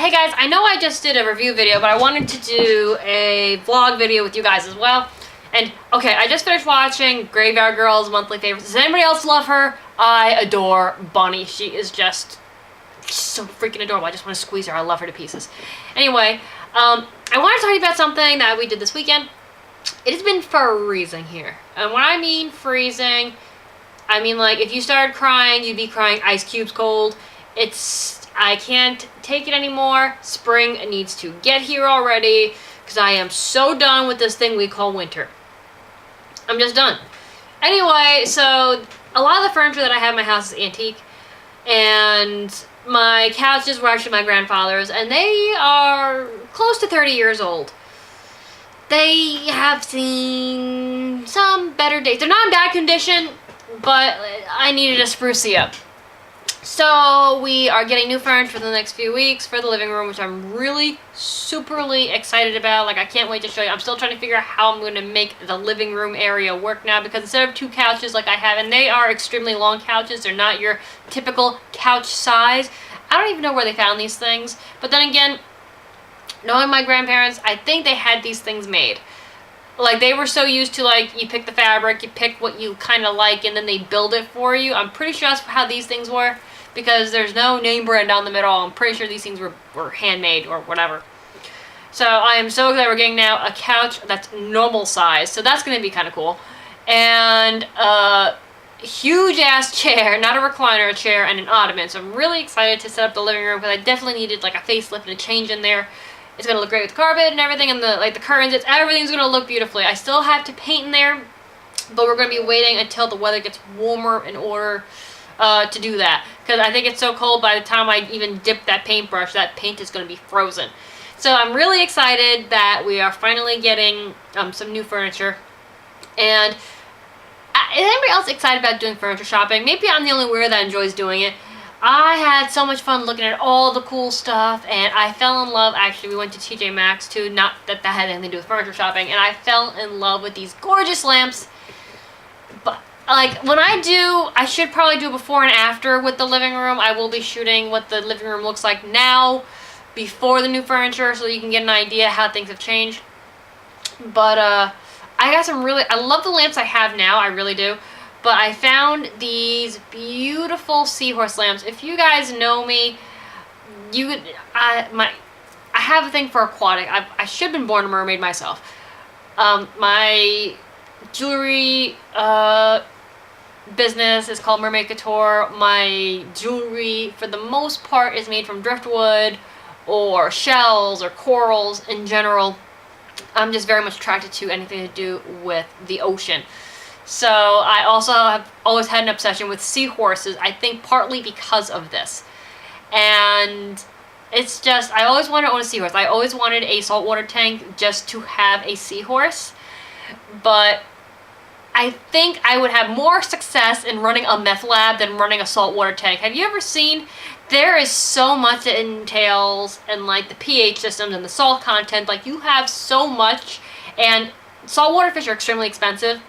Hey guys, I know I just did a review video, but I wanted to do a vlog video with you guys as well. And, okay, I just finished watching Graveyard Girls Monthly Favorites. Does anybody else love her? I adore Bonnie. She is just so freaking adorable. I just want to squeeze her. I love her to pieces. Anyway, I want to talk to you about something that we did this weekend. It has been freezing here. And when I mean freezing, I mean like if you started crying, you'd be crying ice cubes cold. I can't take it anymore. Spring needs to get here already because I am so done with this thing we call winter. I'm just done. Anyway, so a lot of the furniture that I have in my house is antique, and my couches were actually my grandfather's, and they are close to 30 years old. They have seen some better days. They're not in bad condition, but I needed to spruce it up. So we are getting new furniture for the next few weeks for the living room, which I'm really superly excited about. Like, I can't wait to show you. I'm still trying to figure out how I'm going to make the living room area work now, because instead of two couches like I have, and they are extremely long couches, they're not your typical couch size. I don't even know where they found these things. But then again, knowing my grandparents, I think they had these things made. Like, they were so used to, like, you pick the fabric, you pick what you kind of like, and then they build it for you. I'm pretty sure that's how these things were, because there's no name brand on them at all. I'm pretty sure these things were handmade or whatever. So I am so excited we're getting now a couch that's normal size. So that's going to be kind of cool. And a huge-ass chair, not a recliner, a chair, and an ottoman. So I'm really excited to set up the living room, because I definitely needed, like, a facelift and a change in there. It's going to look great with the carpet and everything, and the curtains. Everything's going to look beautifully. I still have to paint in there, but we're going to be waiting until the weather gets warmer in order to do that. Because I think it's so cold by the time I even dip that paintbrush, that paint is going to be frozen. So I'm really excited that we are finally getting some new furniture. And is anybody else excited about doing furniture shopping? Maybe I'm the only weirdo that enjoys doing it. I had so much fun looking at all the cool stuff, and I fell in love. Actually, we went to TJ Maxx too, not that that had anything to do with furniture shopping, and I fell in love with these gorgeous lamps. But, like, when I do, I should probably do before and after with the living room. I will be shooting what the living room looks like now, before the new furniture, so you can get an idea how things have changed. But, I got some I love the lamps I have now, I really do. But I found these beautiful seahorse lamps. If you guys know me, I have a thing for aquatic. I should have been born a mermaid myself. My jewelry business is called Mermaid Couture. My jewelry, for the most part, is made from driftwood or shells or corals in general. I'm just very much attracted to anything to do with the ocean. So I also have always had an obsession with seahorses, I think partly because of this. And it's just, I always wanted to own a seahorse. I always wanted a saltwater tank just to have a seahorse. But I think I would have more success in running a meth lab than running a saltwater tank. Have you ever seen, there is so much that entails, and like the pH systems and the salt content, like you have so much, and saltwater fish are extremely expensive.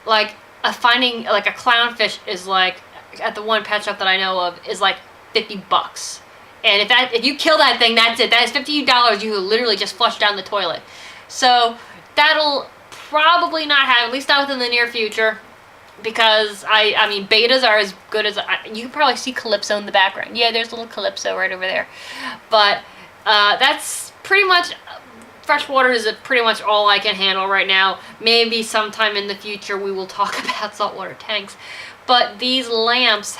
Like finding like a clownfish is like, at the one pet shop that I know of, is like $50. And if you kill that thing, that's it. That is $50 you literally just flush down the toilet. So that'll probably not happen, at least not within the near future, because I mean betas are as good as you can probably see Calypso in the background. Yeah, there's a little Calypso right over there. But that's pretty much. Freshwater is pretty much all I can handle right now. Maybe sometime in the future we will talk about saltwater tanks. But these lamps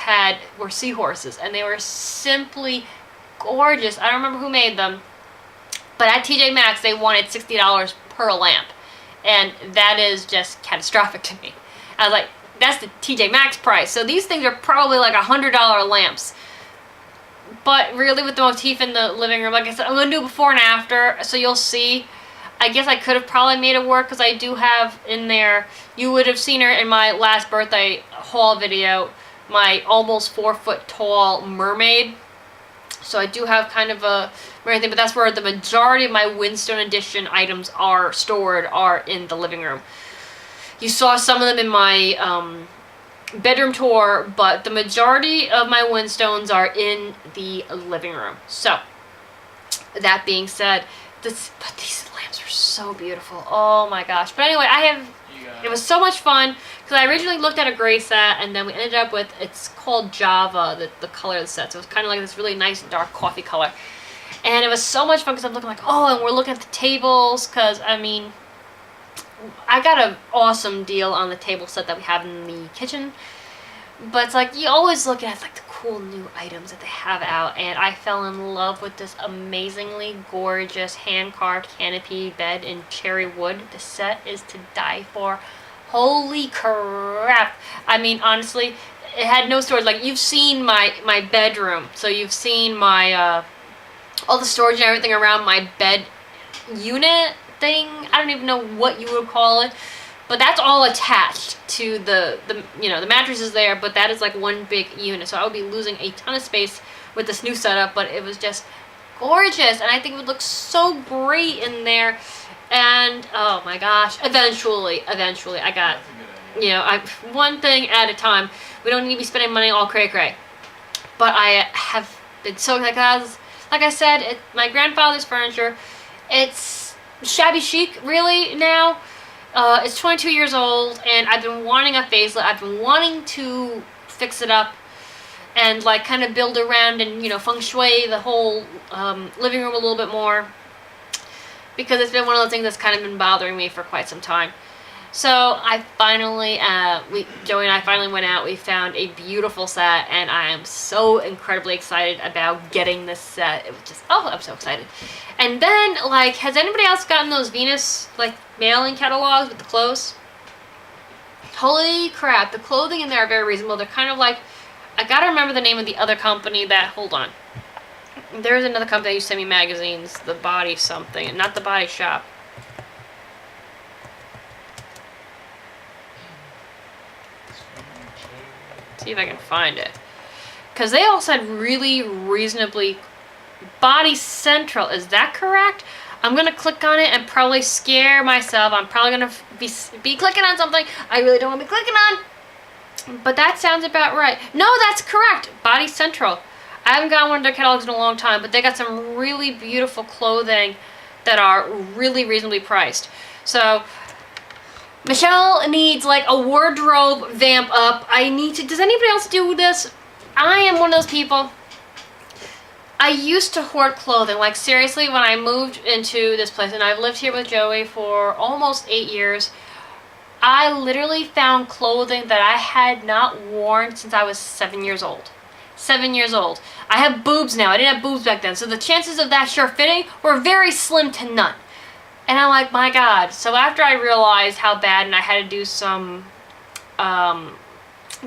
were seahorses, and they were simply gorgeous. I don't remember who made them, but at TJ Maxx they wanted $60 per lamp, and that is just catastrophic to me. I was like, that's the TJ Maxx price. So these things are probably like $100 lamps. But really, with the motif in the living room, like I said, I'm going to do before and after, so you'll see. I guess I could have probably made it work, because I do have in there, you would have seen her in my last birthday haul video, my almost 4-foot tall mermaid. So I do have kind of a mermaid thing, but that's where the majority of my Windstone Edition items are stored, are in the living room. You saw some of them in my bedroom tour, but the majority of my Winstones are in the living room. So, that being said, but these lamps are so beautiful. Oh my gosh. But anyway, it was so much fun because I originally looked at a gray set and then we ended up with, it's called Java, the color of the set. So it was kind of like this really nice dark coffee color. And it was so much fun because I'm looking like, oh, and we're looking at the tables because, I mean, I got an awesome deal on the table set that we have in the kitchen. But it's like, you always look at like the cool new items that they have out, and I fell in love with this amazingly gorgeous hand-carved canopy bed in cherry wood. The set is to die for. Holy crap. I mean, honestly, it had no storage. Like, you've seen my bedroom, so you've seen my, all the storage and everything around my bed unit thing. I don't even know what you would call it. But that's all attached to the mattress is there, but that is like one big unit. So I would be losing a ton of space with this new setup, but it was just gorgeous. And I think it would look so great in there. And oh my gosh, eventually I got, one thing at a time. We don't need to be spending money all cray-cray. But I have been so, like I said, my grandfather's furniture, it's shabby chic really now. It's 22 years old, and I've been wanting a facelift. I've been wanting to fix it up and, like, kind of build around and, feng shui the whole living room a little bit more, because it's been one of those things that's kind of been bothering me for quite some time. So I finally, Joey and I finally went out. We found a beautiful set, and I am so incredibly excited about getting this set. It was just, I'm so excited. And then, like, has anybody else gotten those Venus, like, mailing catalogs with the clothes? Holy crap, the clothing in there are very reasonable. They're kind of like, I gotta remember the name of the other company that, hold on. There's another company that used to send me magazines, The Body something, not The Body Shop. See if I can find it. Because they all said really reasonably Body Central. Is that correct? I'm going to click on it and probably scare myself. I'm probably going to be clicking on something I really don't want to be clicking on. But that sounds about right. No, that's correct. Body Central. I haven't gotten one of their catalogs in a long time, but they got some really beautiful clothing that are really reasonably priced. So Michelle needs like a wardrobe vamp up. Does anybody else do this? I am one of those people. I used to hoard clothing. Like, seriously, when I moved into this place, and I've lived here with Joey for almost 8 years, I literally found clothing that I had not worn since I was 7 years old. 7 years old. I have boobs now. I didn't have boobs back then. So the chances of that shirt fitting were very slim to none. And I'm like, my God. So after I realized how bad, and I had to do some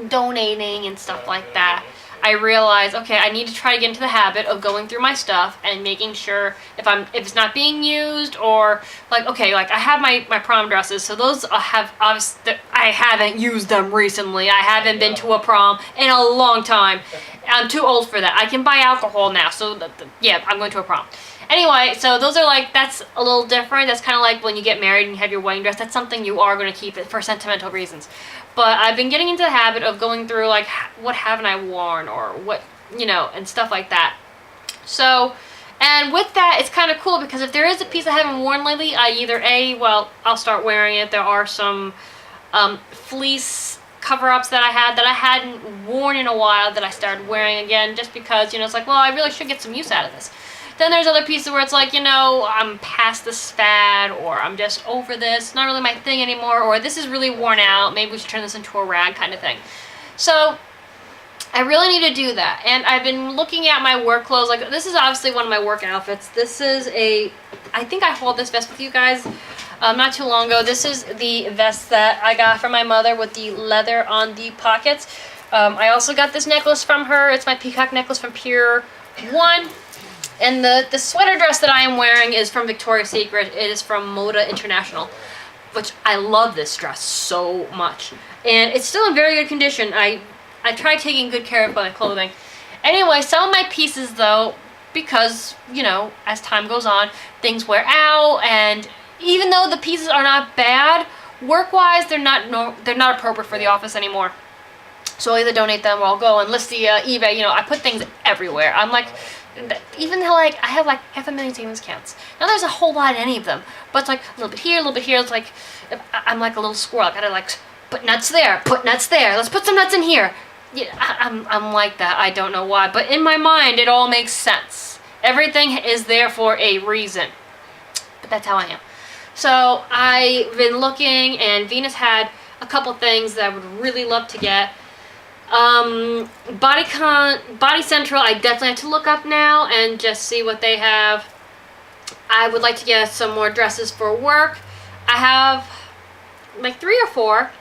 donating and stuff like that, I realized, okay, I need to try to get into the habit of going through my stuff and making sure if it's not being used, or like, okay, like I have my prom dresses, so those I haven't used them recently. I haven't been to a prom in a long time. I'm too old for that. I can buy alcohol now, so yeah, I'm going to a prom. Anyway, so those are like, that's a little different. That's kind of like when you get married and you have your wedding dress. That's something you are going to keep it for sentimental reasons. But I've been getting into the habit of going through, like, what haven't I worn, or what, and stuff like that. So, and with that, it's kind of cool, because if there is a piece I haven't worn lately, I'll start wearing it. There are some fleece cover-ups that I hadn't worn in a while that I started wearing again, just because, it's like, well, I really should get some use out of this. Then there's other pieces where it's like, I'm past this fad, or I'm just over this, it's not really my thing anymore, or this is really worn out, maybe we should turn this into a rag kind of thing. So I really need to do that. And I've been looking at my work clothes. Like, this is obviously one of my work outfits. This is I think I hauled this vest with you guys not too long ago. This is the vest that I got from my mother with the leather on the pockets. I also got this necklace from her. It's my peacock necklace from Pier 1. And the sweater dress that I am wearing is from Victoria's Secret. It is from Moda International, which I love this dress so much. And it's still in very good condition. I try taking good care of my clothing. Anyway, some of my pieces, though, because, as time goes on, things wear out, and even though the pieces are not bad, work-wise, they're not appropriate for the office anymore. So I'll either donate them or I'll go and list the eBay. You know, I put things everywhere. I'm like, even though like I have like 500,000 savings accounts. Now there's a whole lot in any of them, but it's like a little bit here, a little bit here. It's like I'm like a little squirrel. I gotta like put nuts there, put nuts there. Let's put some nuts in here. Yeah, I'm like that. I don't know why, but in my mind it all makes sense. Everything is there for a reason. But that's how I am. So I've been looking, and Venus had a couple things that I would really love to get. Body Central, I definitely have to look up now and just see what they have. I would like to get some more dresses for work. I have like 3 or 4,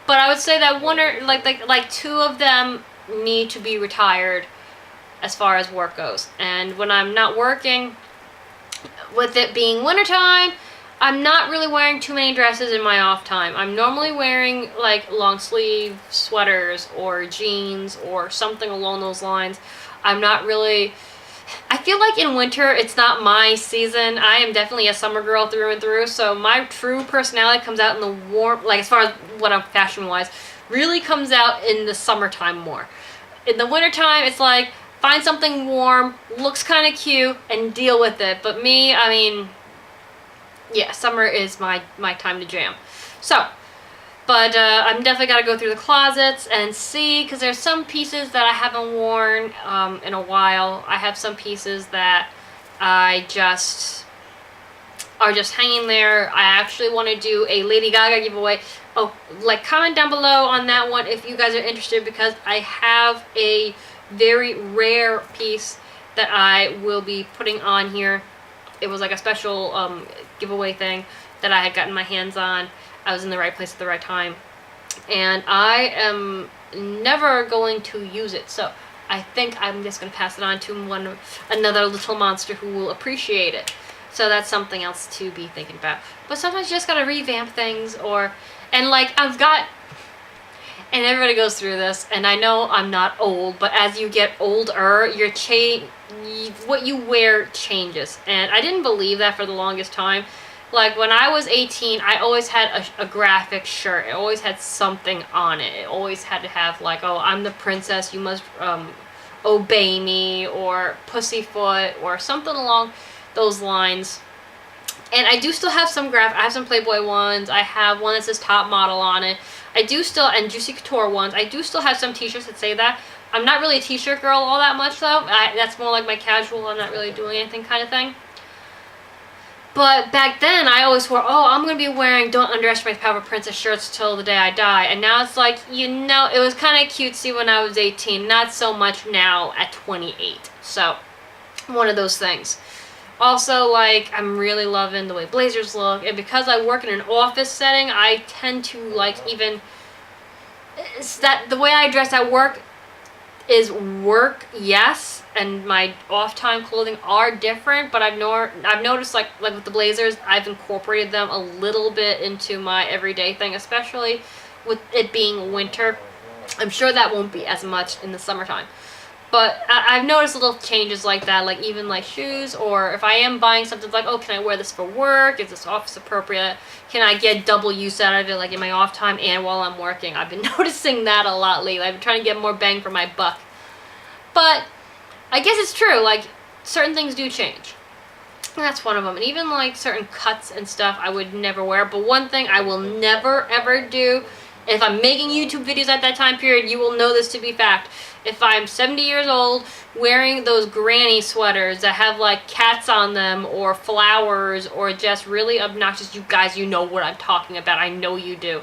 but I would say that one or like 2 of them need to be retired as far as work goes. And when I'm not working, with it being wintertime, I'm not really wearing too many dresses in my off time. I'm normally wearing like long sleeve sweaters or jeans or something along those lines. I'm not really... I feel like in winter, it's not my season. I am definitely a summer girl through and through, so my true personality comes out in the warm, like as far as what I'm fashion-wise, really comes out in the summertime more. In the wintertime, it's like, find something warm, looks kind of cute, and deal with it. But me, I mean... yeah, summer is my time to jam. So, but I'm definitely got to go through the closets and see, because there's some pieces that I haven't worn in a while. I have some pieces that are just hanging there. I actually want to do a Lady Gaga giveaway. Oh, like comment down below on that one if you guys are interested, because I have a very rare piece that I will be putting on here. It was like a special giveaway thing that I had gotten my hands on. I was in the right place at the right time. And I am never going to use it. So I think I'm just going to pass it on to another little monster who will appreciate it. So that's something else to be thinking about. But sometimes you just got to revamp things, and like I've got... and everybody goes through this, and I know I'm not old, but as you get older, what you wear changes. And I didn't believe that for the longest time. Like when I was 18, I always had a graphic shirt. It always had something on it. It always had to have like, oh, I'm the princess, you must obey me, or pussyfoot, or something along those lines. And I do still have some I have some Playboy ones. I have one that says top model on it. I do still, and Juicy Couture ones. I do still have some t-shirts that say that. I'm not really a t-shirt girl all that much though. That's more like my casual, I'm not really doing anything kind of thing. But back then, I always swore, oh, I'm going to be wearing Don't Underestimate the Power of a Princess shirts till the day I die. And now it's like, you know, it was kind of cutesy when I was 18. Not so much now at 28. So, one of those things. Also, like, I'm really loving the way blazers look. And because I work in an office setting, I tend to, like, even... the way I dress at work is work, yes, and my off-time clothing are different, but I've noticed, like with the blazers, I've incorporated them a little bit into my everyday thing, especially with it being winter. I'm sure that won't be as much in the summertime. But I've noticed little changes like that, like even like shoes, or if I am buying something like, oh, can I wear this for work? Is this office appropriate? Can I get double use out of it, like in my off time and while I'm working? I've been noticing that a lot lately. I've been trying to get more bang for my buck. But I guess it's true, like certain things do change. And that's one of them. And even like certain cuts and stuff I would never wear. But one thing I will never ever do, if I'm making YouTube videos at that time period, you will know this to be fact. If I'm 70 years old wearing those granny sweaters that have like cats on them or flowers or just really obnoxious, you guys, you know what I'm talking about. I know you do.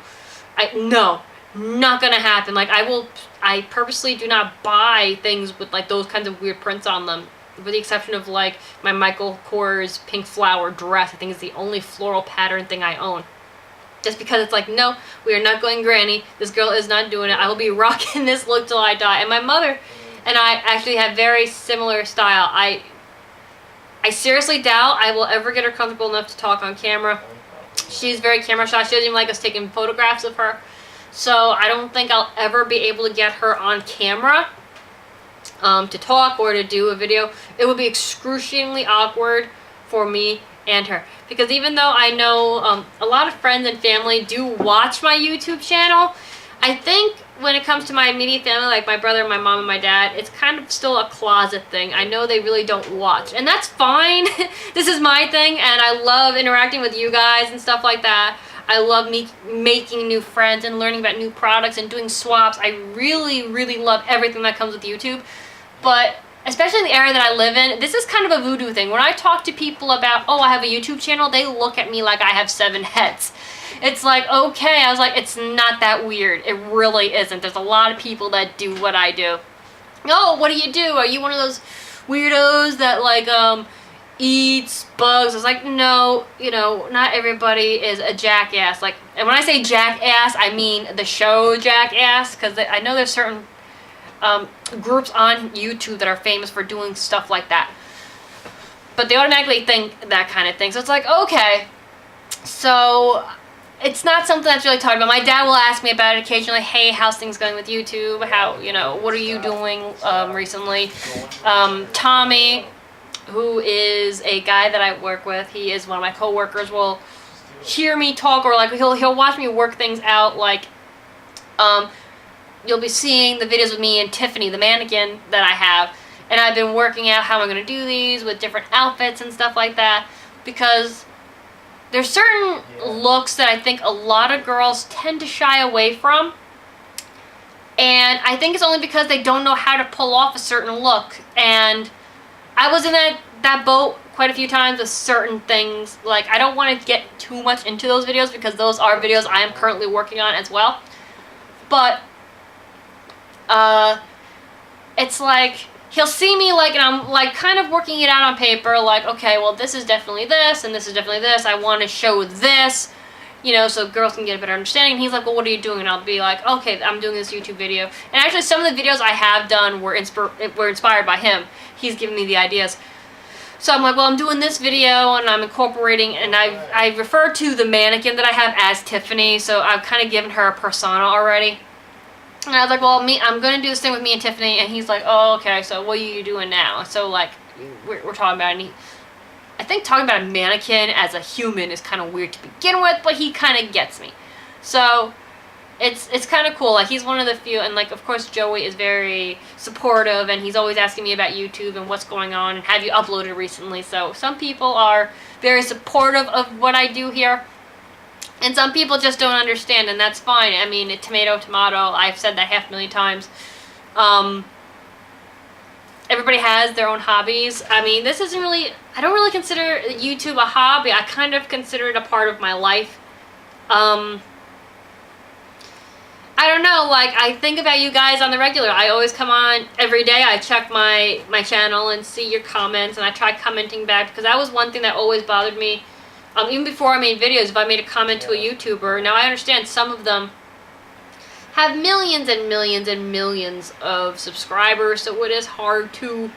No, not gonna happen. Like I purposely do not buy things with like those kinds of weird prints on them. With the exception of like my Michael Kors pink flower dress. I think it's the only floral pattern thing I own. Just because it's like, no, we are not going granny. This girl is not doing it. I will be rocking this look till I die. And my mother and I actually have very similar style. I seriously doubt I will ever get her comfortable enough to talk on camera. She's very camera shy. She doesn't even like us taking photographs of her. So I don't think I'll ever be able to get her on camera to talk or to do a video. It would be excruciatingly awkward for me and her. Because even though I know a lot of friends and family do watch my YouTube channel, I think when it comes to my immediate family, like my brother, my mom, and my dad, it's kind of still a closet thing. I know they really don't watch, and that's fine. This is my thing, and I love interacting with you guys and stuff like that. I love making new friends and learning about new products and doing swaps. I really, really love everything that comes with YouTube. But especially in the area that I live in, this is kind of a voodoo thing. When I talk to people about, oh, I have a YouTube channel, they look at me like I have 7 heads. It's like, okay. I was like, it's not that weird. It really isn't. There's a lot of people that do what I do. Oh, what do you do? Are you one of those weirdos that like eats bugs? I was like, no, you know, not everybody is a jackass. Like, and when I say jackass, I mean the show Jackass, because I know there's certain groups on YouTube that are famous for doing stuff like that. But they automatically think that kind of thing. So it's like, okay. So it's not something that's really talked about. My dad will ask me about it occasionally. Hey, how's things going with YouTube? How, you know, what are you doing recently? Tommy, who is a guy that I work with, he is one of my coworkers, will hear me talk, or like he'll watch me work things out. Like you'll be seeing the videos with me and Tiffany, the mannequin that I have, and I've been working out how I'm going to do these with different outfits and stuff like that, because there's certain looks that I think a lot of girls tend to shy away from, and I think it's only because they don't know how to pull off a certain look. And I was in that boat quite a few times with certain things. Like, I don't want to get too much into those videos because those are videos I am currently working on as well. But it's like he'll see me like, and I'm like kind of working it out on paper, like, okay, well, this is definitely this, and this is definitely this. I want to show this, you know, so girls can get a better understanding. And he's like, well, what are you doing? And I'll be like, okay, I'm doing this YouTube video. And actually, some of the videos I have done were inspired by him. He's given me the ideas. So I'm like, well, I'm doing this video, and I'm incorporating, and I refer to the mannequin that I have as Tiffany, so I've kind of given her a persona already. And I was like, well, I'm going to do this thing with me and Tiffany. And he's like, oh, okay, so what are you doing now? So, like, we're talking about it. And I think talking about a mannequin as a human is kind of weird to begin with, but he kind of gets me. So, it's kind of cool. Like, he's one of the few. And, like, of course, Joey is very supportive. And he's always asking me about YouTube and what's going on. And have you uploaded recently? So, some people are very supportive of what I do here. And some people just don't understand, and that's fine. I mean, tomato, tomato, I've said that 500,000 times. Everybody has their own hobbies. I mean, this isn't really, I don't really consider YouTube a hobby. I kind of consider it a part of my life. I don't know, like, I think about you guys on the regular. I always come on every day. I check my channel and see your comments, and I try commenting back, because that was one thing that always bothered me. Even before I made videos, if I made a comment to a YouTuber, now I understand some of them have millions and millions and millions of subscribers, so it is hard to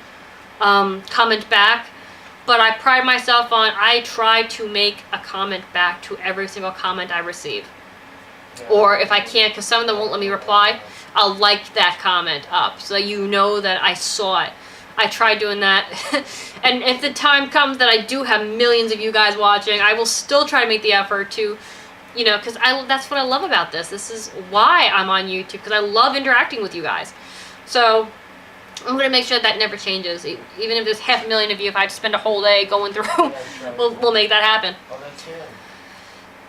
comment back. But I pride myself on, I try to make a comment back to every single comment I receive. Yeah. Or if I can't, because some of them won't let me reply, I'll like that comment up so that you know that I saw it. I try doing that. And if the time comes that I do have millions of you guys watching, I will still try to make the effort to, you know, because that's what I love about this. This is why I'm on YouTube, because I love interacting with you guys. So I'm going to make sure that never changes. Even if there's 500,000 of you, if I have to spend a whole day going through, we'll make that happen. Oh, that's good.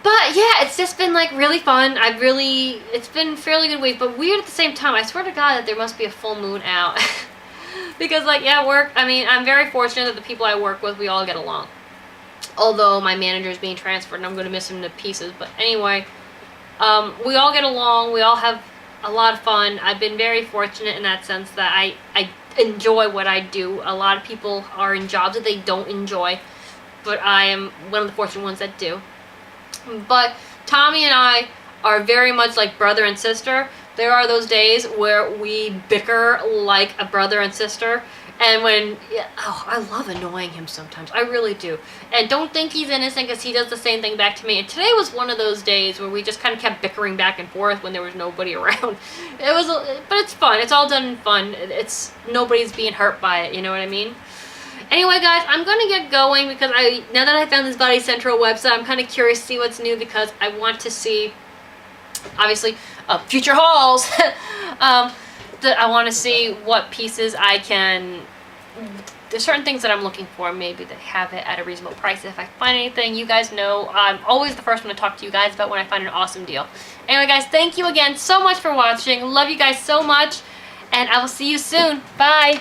But yeah, it's just been like really fun. It's been a fairly good week, but weird at the same time. I swear to God that there must be a full moon out. Because, like, yeah, work, I mean, I'm very fortunate that the people I work with, we all get along. Although my manager is being transferred and I'm going to miss him to pieces. But anyway, we all get along. We all have a lot of fun. I've been very fortunate in that sense that I enjoy what I do. A lot of people are in jobs that they don't enjoy. But I am one of the fortunate ones that do. But Tommy and I are very much like brother and sister. There are those days where we bicker like a brother and sister, and I love annoying him sometimes. I really do. And don't think he's innocent, because he does the same thing back to me. And today was one of those days where we just kind of kept bickering back and forth when there was nobody around. But it's fun. It's all done in fun. Nobody's being hurt by it. You know what I mean? Anyway, guys, I'm going to get going, because now that I found this Body Central website, I'm kind of curious to see what's new, because I want to see, obviously, future hauls. I want to see what pieces I can. There's certain things that I'm looking for, maybe that have it at a reasonable price. If I find anything, you guys know I'm always the first one to talk to you guys about when I find an awesome deal. Anyway, guys, thank you again so much for watching. Love you guys so much, and I will see you soon. Bye.